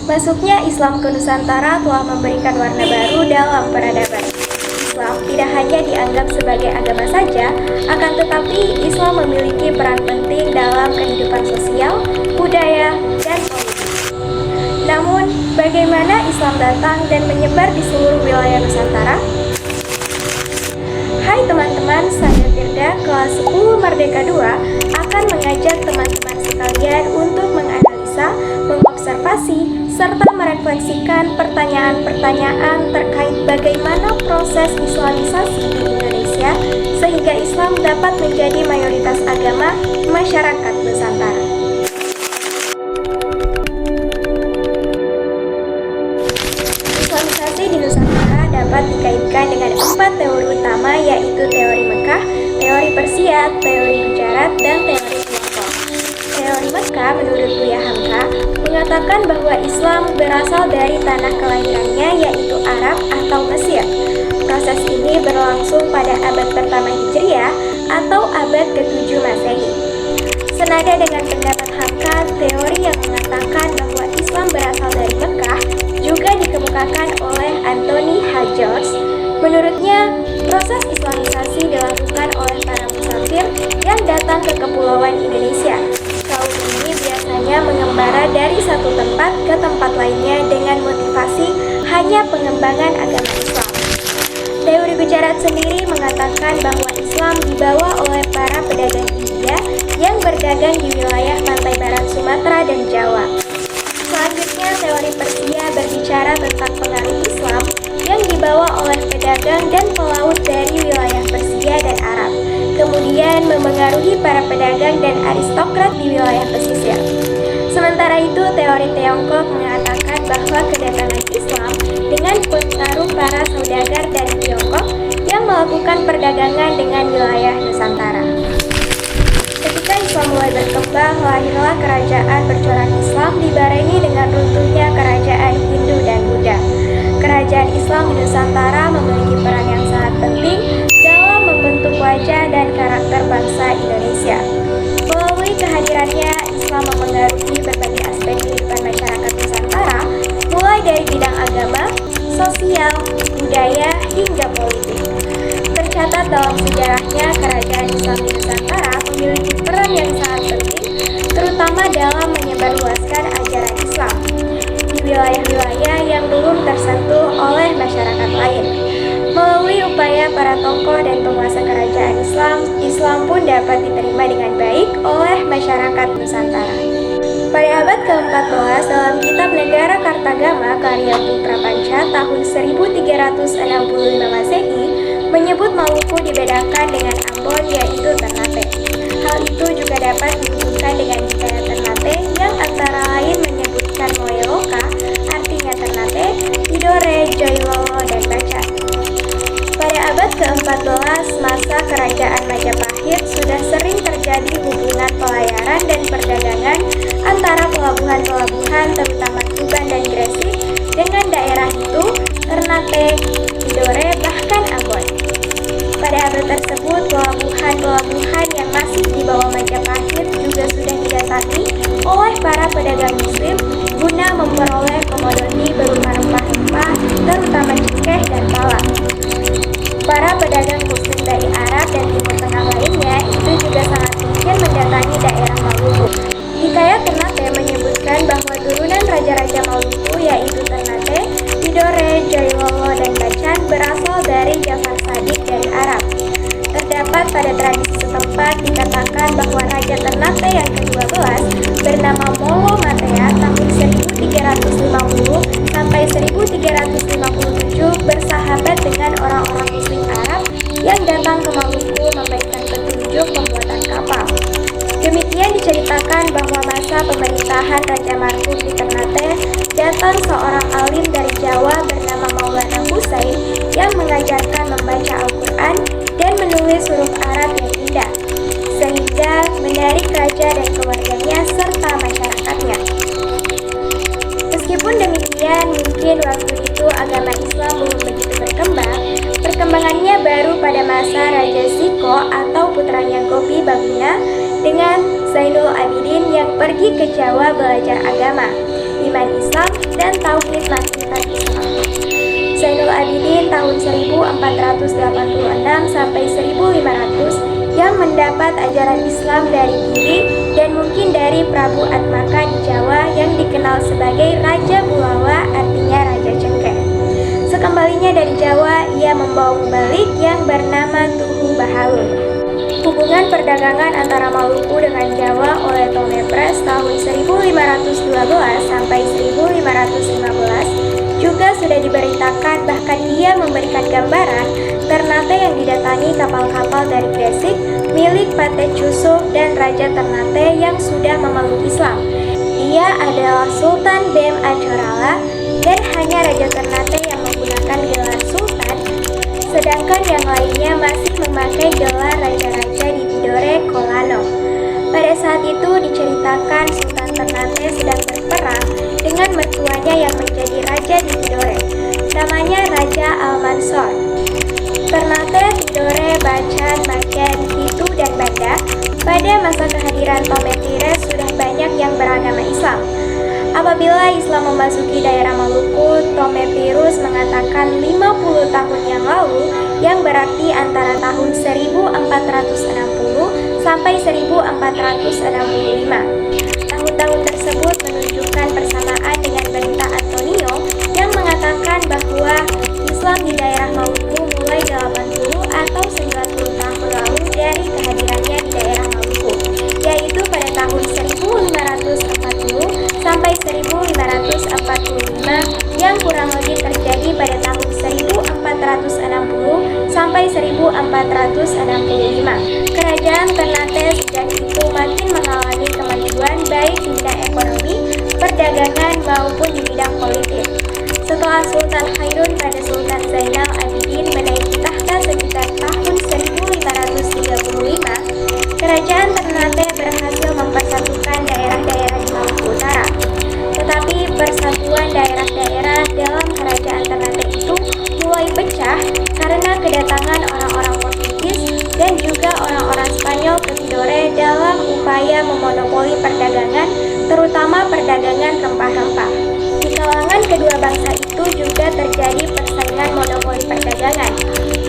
Masuknya Islam ke Nusantara telah memberikan warna baru dalam peradaban. Islam tidak hanya dianggap sebagai agama saja, akan tetapi Islam memiliki peran penting dalam kehidupan sosial, budaya, dan politik. Namun, bagaimana Islam datang dan menyebar di seluruh wilayah Nusantara? Hai teman-teman, saya Firda, kelas 10 Merdeka 2 akan mengajak teman-teman sekalian untuk menganalisa, mengobservasi, serta merefleksikan pertanyaan-pertanyaan terkait bagaimana proses islamisasi di Indonesia sehingga Islam dapat menjadi mayoritas agama masyarakat Nusantara. Islamisasi di Nusantara dapat dikaitkan dengan 4 teori utama, yaitu teori Mekah, teori Persia, teori Gujarat, dan teori Tiongkok. Teori Mekah menurut Buya Hamka mengatakan bahwa Islam berasal dari tanah kelahirannya, yaitu Arab atau Mesir. Proses ini berlangsung pada abad pertama Hijriah atau abad ke-7 Masehi. Senada dengan pendapat Hamka, teori yang mengatakan bahwa Islam berasal dari Mekah juga dikemukakan oleh Anthony H. George. Menurutnya, proses islamisasi dilakukan oleh para musafir yang datang ke kepulauan Indonesia. Kaum ini biasanya mengembara dari satu tempat ke tempat lainnya dengan motivasi hanya pengembangan agama Islam. Teori Gujarat sendiri mengatakan bahwa Islam dibawa oleh para pedagang India yang berdagang di wilayah pantai barat Sumatera dan Jawa. Selanjutnya, teori Persia berbicara tentang pengaruh Islam yang dibawa oleh pedagang dan pelaut dari wilayah Persia dan Arab, kemudian memengaruhi para pedagang dan aristokrat di wilayah pesisir. Sementara itu, teori Tiongkok mengatakan bahwa kedatangan Islam dengan pengaruh para saudagar dari Tiongkok yang melakukan perdagangan dengan wilayah Nusantara. Ketika Islam mulai berkembang, lahirlah kerajaan bercorak Islam dibarengi dengan runtuhnya kerajaan Hindu dan Buddha. Kerajaan Islam di Nusantara memiliki peran yang sangat penting dalam membentuk wajah dan karakter bangsa Indonesia. Melalui kehadirannya, Islam memengaruhi berbagai aspek kehidupan masyarakat Nusantara, mulai dari bidang agama, sosial, budaya, hingga politik. Tercatat dalam sejarahnya, kerajaan Islam di Nusantara memiliki peran yang sangat penting, terutama dalam menyebarluaskan ajaran Islam di wilayah-wilayah yang belum tersentuh oleh masyarakat lain. Melalui upaya para tokoh dan penguasa kerajaan Islam, Islam pun dapat diterima dengan baik oleh masyarakat Nusantara. Pada abad ke-14, dalam kitab Negara Kartagama karya Putra Panca tahun 1365 Masehi, menyebut Maluku dibedakan dengan Ambon, yaitu Ternate. Hal itu juga dapat dihubungkan dengan Hikayat Ternate yang antara lain menyebutkan Moeloka, artinya Ternate, Tidore, Joiwowo, dan Bacan. Pada abad ke-14, masa kerajaan Majapahit sudah sering terjadi hubungan pelayaran dan perdagangan antara pelabuhan-pelabuhan terutama Tuban dan Gresik dengan daerah itu, Ternate, Tidore, bahkan Ambon. Pada abad tersebut, pelabuhan-pelabuhan yang masih di bawah Majapahit juga sudah didatangi oleh para pedagang Muslim guna memperoleh komoditi berupa rempah-rempah, terutama cengkeh dan pala. Para pedagang Muslim dari Arab dan Timur Tengah lainnya itu juga sangat mungkin mendatangi daerah Maluku. Hikayat Ternate menyebutkan bahwa turunan raja-raja Maluku, yaitu Ternate, Tidore, Joiwowo, dan Bacan berasal dari Jafar Shadiq dari Arab. Terdapat pada tradisi setempat dikatakan bahwa Raja Ternate yang ke-12 bernama Molo Matea tahun 1350 sampai 1357 bersahabat dengan orang-orang Muslim Arab yang datang ke Maluku memberikan petunjuk pembuatan kapal. Demikian diceritakan bahwa masa pemerintahan Raja Markus di Ternate datang seorang alim dari Jawa bernama Maulana Husain yang mengajarkan membaca Al-Quran dan menulis huruf Arab yang indah, sehingga menarik raja dan keluarganya serta masyarakatnya. Meskipun demikian, mungkin waktu itu agama Islam belum begitu berkembang. Perkembangannya baru pada masa Raja Siko atau putranya Gopi Baguna dengan Zainul Abidin yang pergi ke Jawa belajar agama, iman Islam, dan tahun 1486 sampai 1500 yang mendapat ajaran Islam dari Giri dan mungkin dari Prabu Atmaka di Jawa yang dikenal sebagai Raja Bulawa, artinya Raja Cengkeh. Sekembalinya dari Jawa, ia membawa mubalik yang bernama Tuhu Bahalul. Hubungan perdagangan antara Maluku dengan Jawa oleh Tome Pres tahun 1512 sampai 1515 juga sudah diberitakan, bahkan ia memberikan gambaran Ternate yang didatangi kapal-kapal dari Gresik milik Patih Cusuh dan Raja Ternate yang sudah memeluk Islam. Ia adalah Sultan Bem Acorala dan hanya Raja Ternate yang menggunakan gelar Sultan, sedangkan yang lainnya masih memakai gelar Raja-Raja di Tidore Kolano. Pada saat itu diceritakan Sultan Ternate sedang berperang dengan mertuanya yang menjadi raja di Tidore, namanya Raja Al-Mansor. Ternate, Tidore, Bacan, Maken, Hitu, dan Banda pada masa kehadiran Tome Pires sudah banyak yang beragama Islam. Apabila Islam memasuki daerah Maluku, Tome Pirus mengatakan 50 tahun yang lalu, yang berarti antara tahun 1460 sampai 1465. Tahun-tahun tersebut menunjukkan persamaan dengan berita Antonio yang mengatakan bahwa Islam di daerah Maluku mulai 80 atau 90 tahun lalu dari kehadirannya di daerah Maluku, yaitu pada tahun 1540 sampai 1545 yang kurang lebih terjadi pada tahun 1460 sampai 1465. Kerajaan Ternate sejak itu makin mengalami kemajuan baik di bidang ekonomi, perdagangan maupun di bidang politik. Setelah Sultan Hairun pada Sultan Zainal Abidin menaiki tahta sekitar tahun 1535, kerajaan Ternate berhasil mempersatukan daerah-daerah di Maluku Utara. Tetapi persatuan daerah-daerah dalam kerajaan Ternate itu mulai pecah karena kedatangan orang-orang Portugis dan juga orang-orang Spanyol ke Tidore dalam upaya memonopoli perdagangan, terutama perdagangan rempah-rempah. Di kalangan kedua bangsa itu juga terjadi persaingan monopoli perdagangan.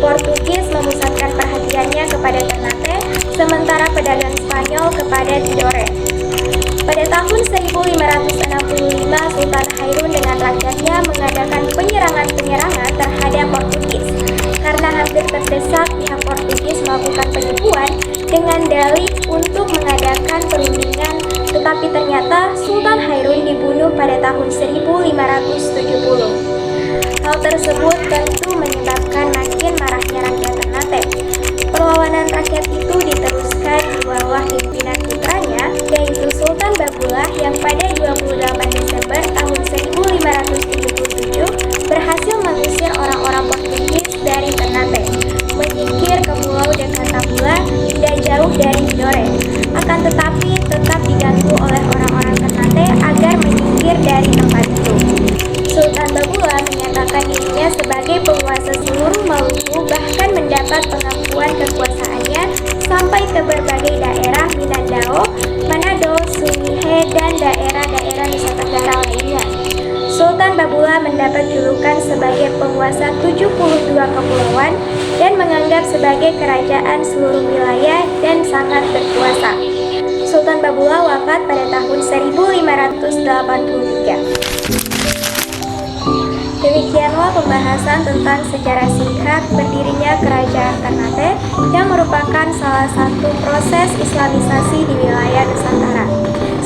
Portugis memusatkan perhatiannya kepada Ternate, sementara pedagang Spanyol kepada Tidore. Pada tahun 1565, Sultan Hairun dengan rakyatnya mengadakan penyerangan-penyerangan terhadap Portugis. Karena hampir terdesak, pihak Portugis melakukan penipuan dengan dalih untuk mengadakan perundingan, tetapi ternyata Sultan Hairun dibunuh pada tahun 1570. Hal tersebut tentu menyebabkan makin marahnya rakyat Ternate. Perlawanan rakyat itu diteruskan di bawah pimpinan putranya, yaitu Sultan Babulah yang pada 28 Desember tahun 1577 berhasil mengusir orang-orang Portugis dari Ternate, menyingkir ke pulau Dekatapula tidak jauh dari Tidore. Akan tetapi tetap diganggu oleh orang-orang Ternate agar menyingkir dari tempat itu. Sultan Babulah menyatakan dirinya sebagai penguasa seluruh Maluku, bahkan mendapat pengakuan kekuasaannya sampai ke berbagai daerah Mindanao, Manado, Sumihe, dan daerah-daerah Nusa Tenggara lainnya. Sultan Babulah mendapat julukan sebagai penguasa 72 kepulauan dan menganggap sebagai kerajaan seluruh wilayah dan sangat berkuasa. Sultan Babulah wafat pada tahun 1583. Demikianlah pembahasan tentang sejarah singkat berdirinya Kerajaan Ternate yang merupakan salah satu proses Islamisasi di wilayah Nusantara.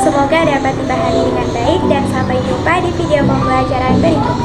Semoga dapat dipahami dengan baik dan sampai jumpa di video pembelajaran berikutnya.